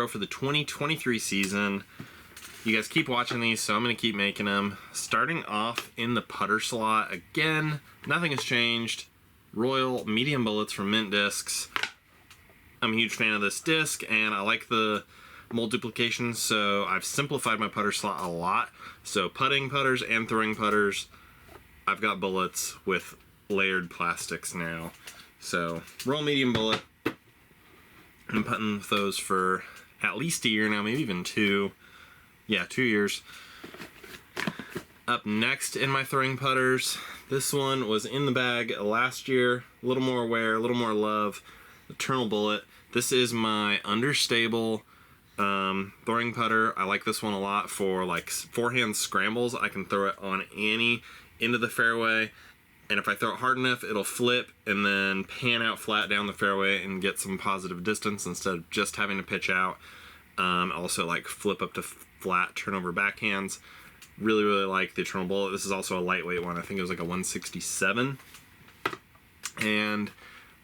throw for the 2023 season. You guys keep watching these, so I'm going to keep making them. Starting off in the putter slot, again, nothing has changed. Royal medium bullets from Mint Discs. I'm a huge fan of this disc, and I like the mold duplication, so I've simplified my putter slot a lot. So putting putters and throwing putters, I've got bullets with layered plastics now. So Royal medium bullet. I'm putting with those for at least a year now, maybe even 2. Yeah, 2 years. Up next in my throwing putters, this one was in the bag last year. A little more wear, a little more love. Eternal Bullet. This is my understable throwing putter. I like this one a lot for like forehand scrambles. I can throw it on any end of the fairway, and if I throw it hard enough, it'll flip and then pan out flat down the fairway and get some positive distance instead of just having to pitch out. Also like flip up to flat turnover backhands. Really like the Eternal Bullet. This is also a lightweight one. I think it was like a 167. And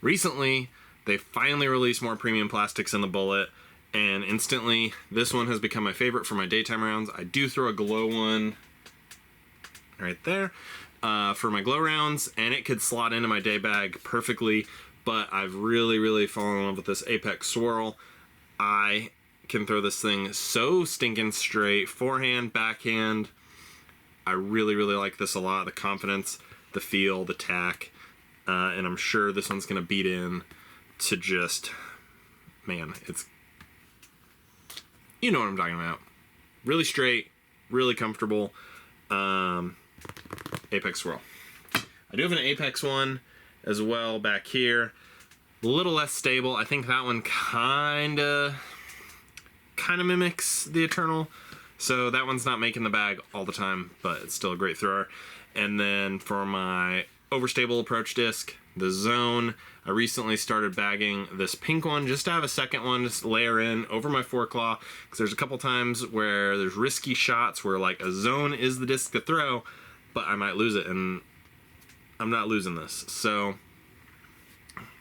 recently they finally released more premium plastics in the bullet, and instantly this one has become my favorite for my daytime rounds. I do throw a glow one right there for my glow rounds, and it could slot into my day bag perfectly, but I've really fallen in love with this Apex Swirl. I can throw this thing so stinking straight, forehand, backhand. I really like this a lot. The confidence, the feel, the tack, and I'm sure this one's gonna beat in to just, man, it's, you know what I'm talking about. Really straight, really comfortable. Apex Swirl. I do have an Apex one as well back here. A little less stable. I think that one kinda mimics the Eternal, so that one's not making the bag all the time, but it's still a great thrower. And then for my overstable approach disc, the Zone, I recently started bagging this pink one just to have a second one just layer in over my foreclaw, because there's a couple times where there's risky shots where like a Zone is the disc to throw, but I might lose it, and I'm not losing this. So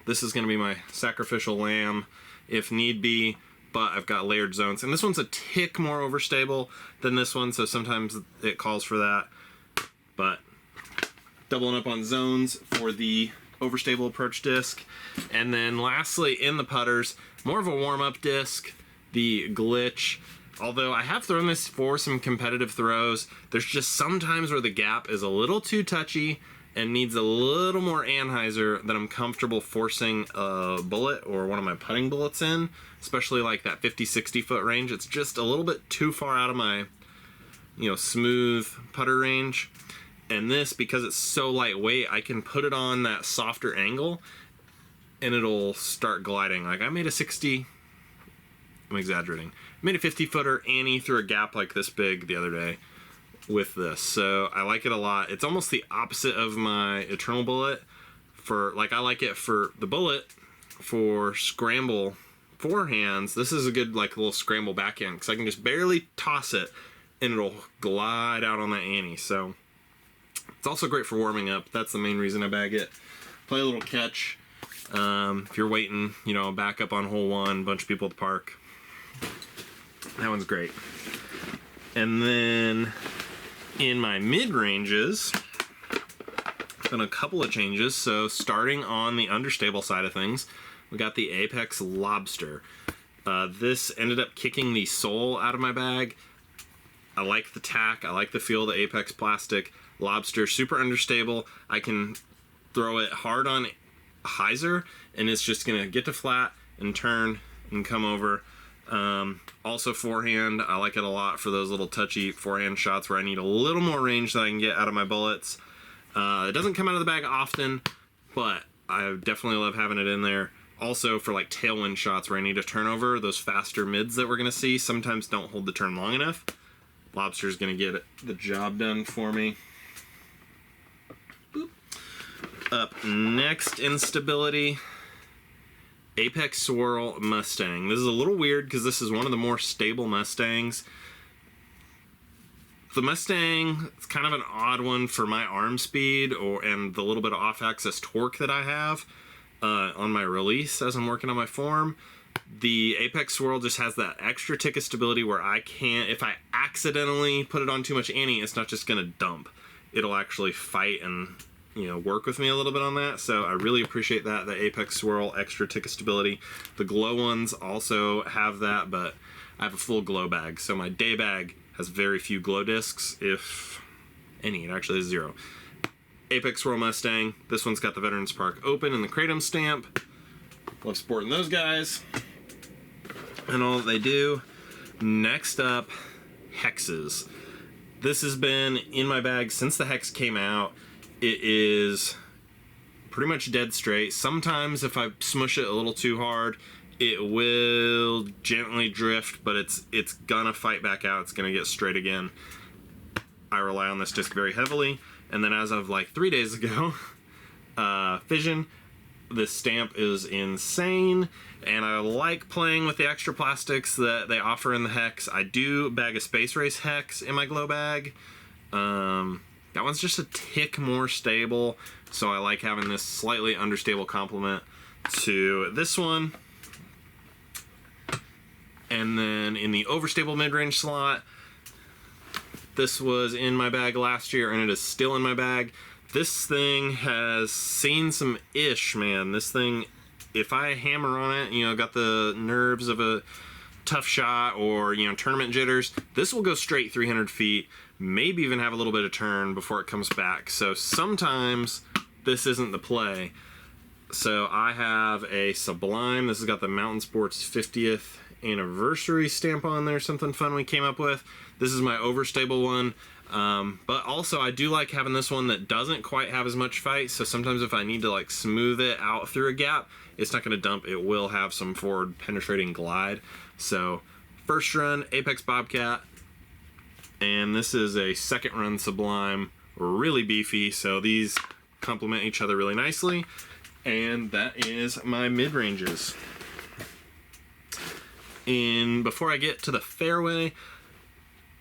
this is going to be my sacrificial lamb if need be, but I've got layered zones, and this one's a tick more overstable than this one, so sometimes it calls for that. But doubling up on zones for the overstable approach disc. And then lastly in the putters, more of a warm-up disc, the Glitch. Although I have thrown this for some competitive throws, there's just sometimes where the gap is a little too touchy and needs a little more anhyzer that I'm comfortable forcing a bullet or one of my putting bullets in, especially like that 50-60 foot range. It's just a little bit too far out of my, smooth putter range. And this, because it's so lightweight, I can put it on that softer angle and it'll start gliding. Like I made a 60, I'm exaggerating, I made a 50 footer Annie through a gap like this big the other day with this. So I like it a lot. It's almost the opposite of my Eternal Bullet. I like it for the bullet for scramble forehands. This is a good like little scramble backhand because I can just barely toss it and it'll glide out on that Annie. So it's also great for warming up. That's the main reason I bag it. Play a little catch. If you're waiting, back up on hole 1, bunch of people at the park. That one's great. And then in my mid-ranges, done a couple of changes. So starting on the understable side of things, we got the Apex Lobster. This ended up kicking the sole out of my bag. I like the tack. I like the feel of the Apex plastic. Lobster, super understable. I can throw it hard on hyzer and it's just gonna get to flat and turn and come over. Also forehand, I like it a lot for those little touchy forehand shots where I need a little more range that I can get out of my bullets. It doesn't come out of the bag often, but I definitely love having it in there. Also for like tailwind shots where I need a turnover, those faster mids that we're gonna see sometimes don't hold the turn long enough. Lobster's gonna get the job done for me. Boop. Up next in stability, Apex Swirl Mustang. This is a little weird because this is one of the more stable Mustangs. The Mustang is kind of an odd one for my arm speed and the little bit of off-axis torque that I have on my release as I'm working on my form. The Apex Swirl just has that extra tick of stability where I can't, if I accidentally put it on too much ante, it's not just going to dump. It'll actually fight and, work with me a little bit on that. So I really appreciate that, the Apex Swirl extra tick of stability. The glow ones also have that, but I have a full glow bag. So my day bag has very few glow discs, if any. It actually is 0. Apex Swirl Mustang. This one's got the Veterans Park Open and the Kratom stamp. Love sporting those guys and all that they do. Next up, Hexes. This has been in my bag since the Hex came out. It is pretty much dead straight. Sometimes if I smush it a little too hard, it will gently drift, but it's gonna fight back out. It's gonna get straight again. I rely on this disc very heavily. And then as of like 3 days ago, Fission. This stamp is insane, and I like playing with the extra plastics that they offer in the Hex. I do bag a Space Race Hex in my glow bag. That one's just a tick more stable, so I like having this slightly understable complement to this one. And then in the overstable mid-range slot, this was in my bag last year, and it is still in my bag. This thing has seen some ish, man. This thing, if I hammer on it, got the nerves of a tough shot or, tournament jitters, this will go straight 300 feet, maybe even have a little bit of turn before it comes back. So sometimes this isn't the play. So I have a Sublime. This has got the Mountain Sports 50th anniversary stamp on there, something fun we came up with. This is my overstable one. But also I do like having this one that doesn't quite have as much fight, so sometimes if I need to like smooth it out through a gap, it's not going to dump. It will have some forward penetrating glide. So first run Apex Bobcat, and this is a second run Sublime, really beefy, so these complement each other really nicely. And that is my mid-ranges. And before I get to the fairway,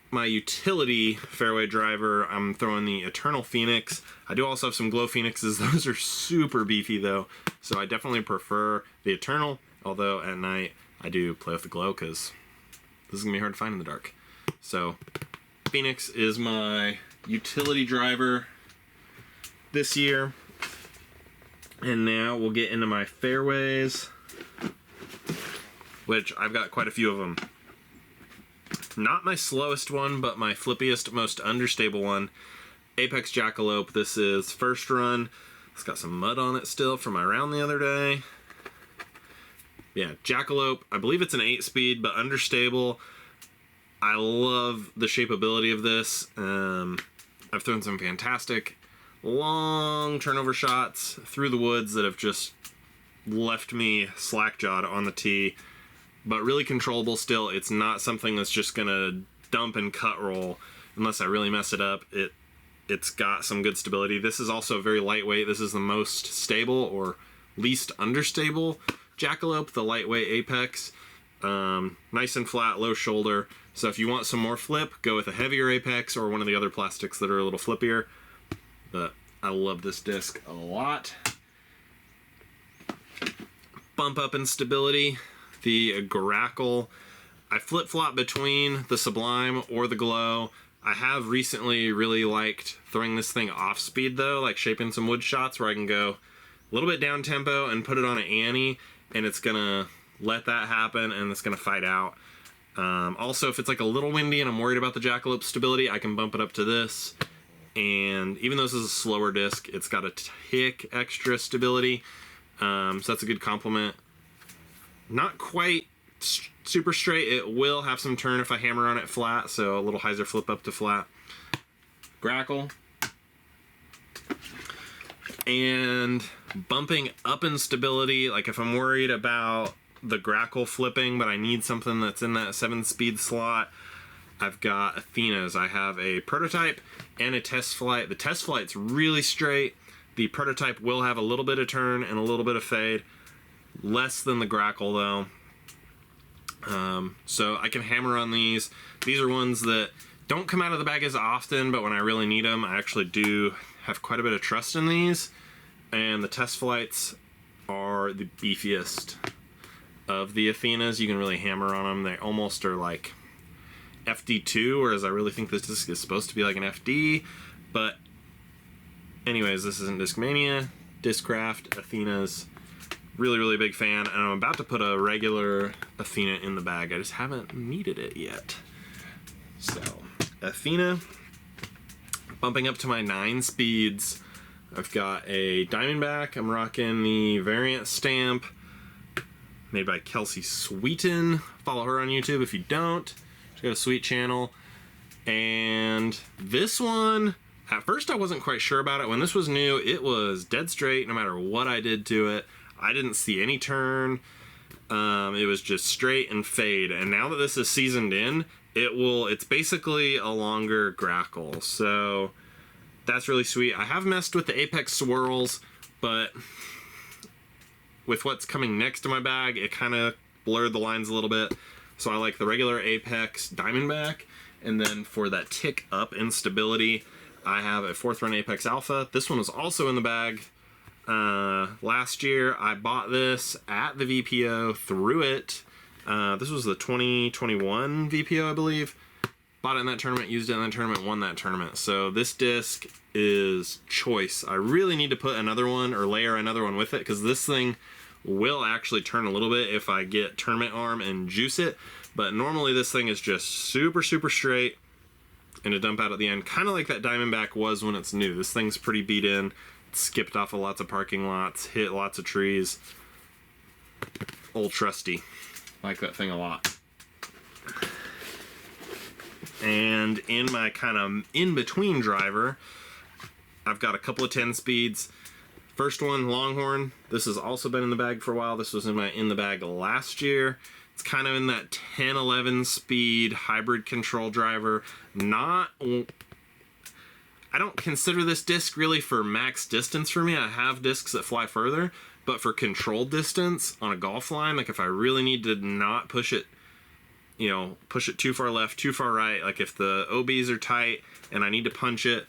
my utility fairway driver, I'm throwing the Eternal Phoenix. I do also have some Glow Phoenixes. Those are super beefy though, so I definitely prefer the Eternal, although at night I do play with the Glow because this is going to be hard to find in the dark. So Phoenix is my utility driver this year. And now we'll get into my fairways, which I've got quite a few of them. Not my slowest one, but my flippiest, most understable one. Apex Jackalope. This is first run. It's got some mud on it still from my round the other day. Yeah, Jackalope. I believe it's an 8-speed, but understable. I love the shapeability of this. I've thrown some fantastic long turnover shots through the woods that have just left me slack-jawed on the tee. But really controllable still. It's not something that's just gonna dump and cut roll unless I really mess it up. It's got some good stability. This is also very lightweight. This is the most stable or least understable Jackalope, the lightweight Apex. Nice and flat, low shoulder. So if you want some more flip, go with a heavier Apex or one of the other plastics that are a little flippier. But I love this disc a lot. Bump up in stability. The Grackle. I flip-flop between the Sublime or the Glow. I have recently really liked throwing this thing off speed though, like shaping some wood shots where I can go a little bit down tempo and put it on an ante, and it's gonna let that happen and it's gonna fight out. Also, if it's like a little windy and I'm worried about the Jackalope stability, I can bump it up to this. And even though this is a slower disc, it's got a tick extra stability. So that's a good compliment. Not quite super straight. It will have some turn if I hammer on it flat, so a little hyzer flip up to flat. Grackle. And bumping up in stability, like if I'm worried about the Grackle flipping, but I need something that's in that 7-speed slot, I've got Athena's. I have a prototype and a test flight. The test flight's really straight. The prototype will have a little bit of turn and a little bit of fade. Less than the Grackle though. So I can hammer on these. These are ones that don't come out of the bag as often, but when I really need them, I actually do have quite a bit of trust in these. And the test flights are the beefiest. of the Athenas. You can really hammer on them. They almost are like FD2, whereas I really think this disc is supposed to be like an FD. But anyways, this isn't Discmania. Discraft, Athenas. Really, really big fan. And I'm about to put a regular Athena in the bag. I just haven't needed it yet. So, Athena. Bumping up to my 9 speeds. I've got a Diamondback. I'm rocking the variant stamp made by Kelsey Sweeten. Follow her on YouTube if you don't. She's got a sweet channel. And this one, at first I wasn't quite sure about it. When this was new, it was dead straight no matter what I did to it. I didn't see any turn. It was just straight and fade. And now that this is seasoned in, it's basically a longer grackle. So that's really sweet. I have messed with the Apex swirls, but with what's coming next to my bag, it kind of blurred the lines a little bit. So I like the regular Apex Diamondback. And then for that tick up in stability, I have a 4th run Apex Alpha. This one was also in the bag. Last year I bought this at the VPO, threw it. This was the 2021 VPO, I believe. Bought it in that tournament, used it in that tournament, won that tournament. So this disc is choice. I really need to put another one or layer another one with it, because this thing will actually turn a little bit if I get tournament arm and juice it. But normally this thing is just super, super straight and a dump out at the end. Kind of like that Diamondback was when it's new. This thing's pretty beat in. It's skipped off of lots of parking lots, hit lots of trees. Old trusty. Like that thing a lot. And in my kind of in-between driver, I've got a couple of 10 speeds. First one, Longhorn. This has also been in the bag for a while. This was in the bag last year. It's kind of in that 10-11 speed hybrid control driver. I don't consider this disc really for max distance for me. I have discs that fly further, but for controlled distance on a golf line, like if I really need to not push it, push it too far left, too far right, like if the OBs are tight and I need to punch it,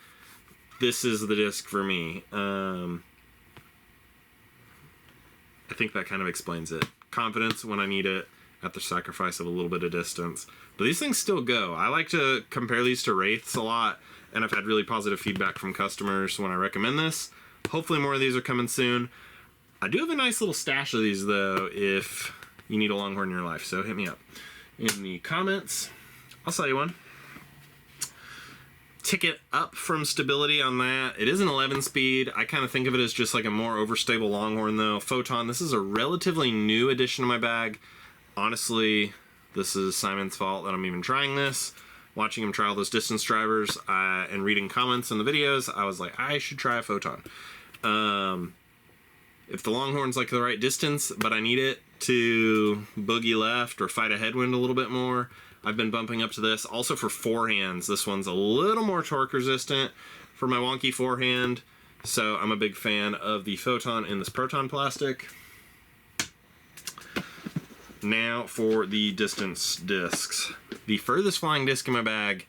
this is the disc for me. I think that kind of explains it. Confidence when I need it at the sacrifice of a little bit of distance. But these things still go. I like to compare these to Wraiths a lot, and I've had really positive feedback from customers when I recommend this. Hopefully more of these are coming soon. I do have a nice little stash of these, though, if you need a Longhorn in your life, so hit me up in the comments. I'll sell you one. Ticket up from stability on that. It is an 11 speed. I kind of think of it as just like a more overstable Longhorn, though. Photon, this is a relatively new addition to my bag. Honestly, this is Simon's fault that I'm even trying this. Watching him try all those distance drivers and reading comments in the videos, I was like, I should try a Photon. If the Longhorn's like the right distance, but I need it to boogie left or fight a headwind a little bit more, I've been bumping up to this. Also for forehands, this one's a little more torque resistant for my wonky forehand. So I'm a big fan of the Photon in this Proton plastic. Now for the distance discs. The furthest flying disc in my bag.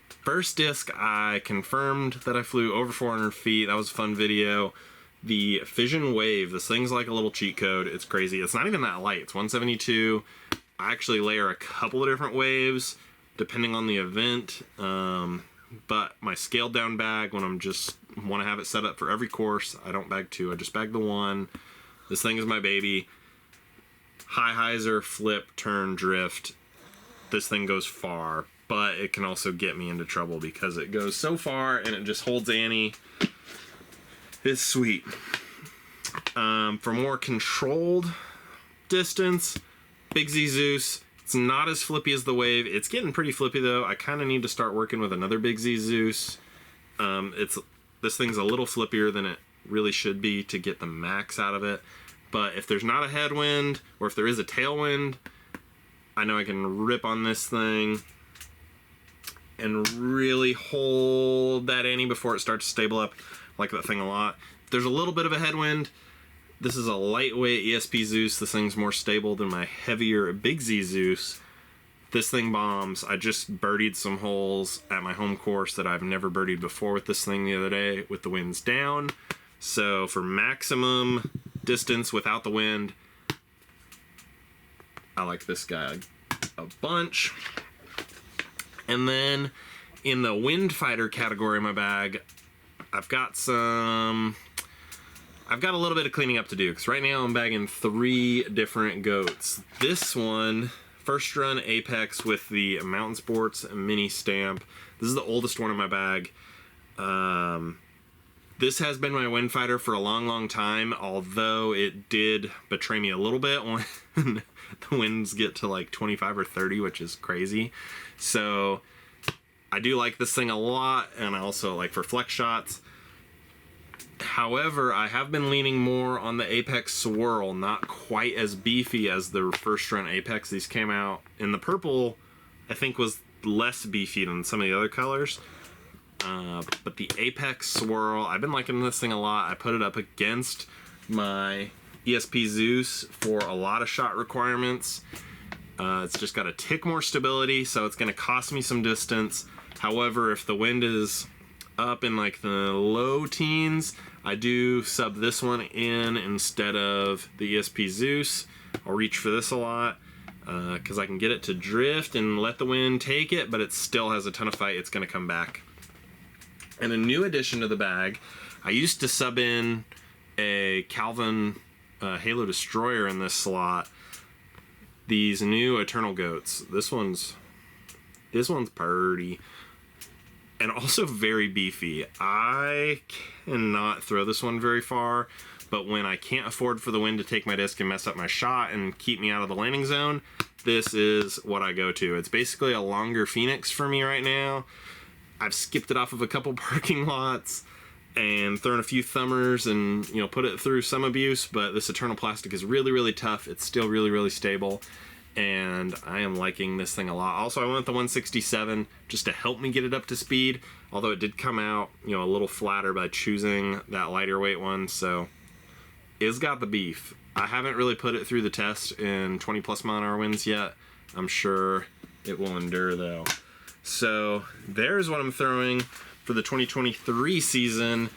First disc, I confirmed that I flew over 400 feet. That was a fun video. The Fission Wave. This thing's like a little cheat code. It's crazy. It's not even that light. It's 172. I actually layer a couple of different waves depending on the event. But my scaled down bag, when I'm just want to have it set up for every course, I don't bag 2. I just bag the 1. This thing is my baby. High hyzer, flip, turn, drift. This thing goes far, but it can also get me into trouble because it goes so far and it just holds Annie. It's sweet. For more controlled distance, Big Z Zeus. It's not as flippy as the Wave. It's getting pretty flippy though. I kind of need to start working with another Big Z Zeus. This thing's a little flippier than it really should be to get the max out of it. But if there's not a headwind, or if there is a tailwind, I know I can rip on this thing and really hold that Annie before it starts to stable up. I like that thing a lot. If there's a little bit of a headwind, this is a lightweight ESP Zeus. This thing's more stable than my heavier Big Z Zeus. This thing bombs. I just birdied some holes at my home course that I've never birdied before with this thing the other day with the winds down. So for maximum distance without the wind, I like this guy a bunch. And then in the wind fighter category in my bag, I've got a little bit of cleaning up to do, because right now I'm bagging 3 different goats. This one, First Run Apex with the Mountain Sports mini stamp. This is the oldest one in my bag. This has been my wind fighter for a long time, although it did betray me a little bit when the winds get to like 25 or 30, which is crazy. So I do like this thing a lot, and I also like for flex shots. However, I have been leaning more on the Apex Swirl, not quite as beefy as the First Run Apex. These came out in the purple, I think was less beefy than some of the other colors. But the Apex Swirl, I've been liking this thing a lot. I put it up against my ESP Zeus for a lot of shot requirements. It's just got a tick more stability, so it's going to cost me some distance. However, if the wind is up in like the low teens, I do sub this one in instead of the ESP Zeus. I'll reach for this a lot because I can get it to drift and let the wind take it, but it still has a ton of fight. It's going to come back. And a new addition to the bag, I used to sub in a Calvin Halo Destroyer in this slot. These new Eternal Goats. This one's purty. And also very beefy. I cannot throw this one very far, but when I can't afford for the wind to take my disc and mess up my shot and keep me out of the landing zone, this is what I go to. It's basically a longer Phoenix for me right now. I've skipped it off of a couple parking lots and thrown a few thumbers and, you know, put it through some abuse, but this Eternal Plastic is really tough. It's still really stable, and I am liking this thing a lot. Also, I went with the 167 just to help me get it up to speed, although it did come out, you know, a little flatter by choosing that lighter weight one, so it's got the beef. I haven't really put it through the test in 20+ mile/hour winds yet. I'm sure it will endure though. So there's what I'm throwing for the 2023 season,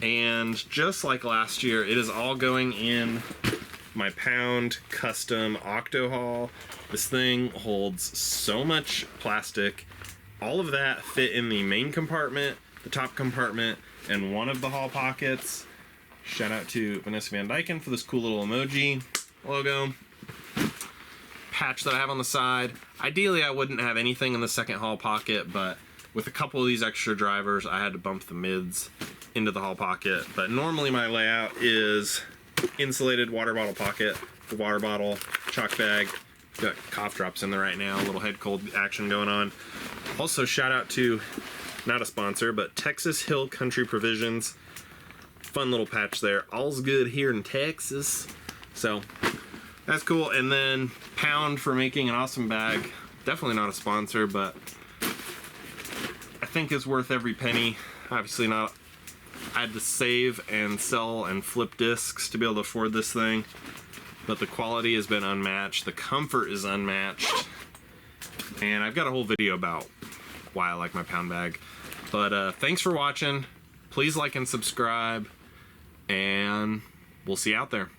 and just like last year, it is all going in my Pound custom Octo Haul. This thing holds so much plastic. All of that fit in the main compartment, the top compartment, and one of the Haul pockets. Shout out to Vanessa Van Dyken for this cool little emoji logo. Patch that I have on the side. Ideally, I wouldn't have anything in the second Haul pocket, but with a couple of these extra drivers, I had to bump the mids into the Haul pocket. But normally my layout is insulated water bottle pocket, the water bottle, chalk bag. Got cough drops in there right now, a little head cold action going on. Also, shout out to, not a sponsor, but Texas Hill Country Provisions. Fun little patch there. All's good here in Texas. So that's cool. And then Pound for making an awesome bag. Definitely not a sponsor, but I think it's worth every penny. Obviously not. I had to save and sell and flip discs to be able to afford this thing, but the quality has been unmatched. The comfort is unmatched. And I've got a whole video about why I like my Pound bag. But thanks for watching. Please like and subscribe, and we'll see you out there.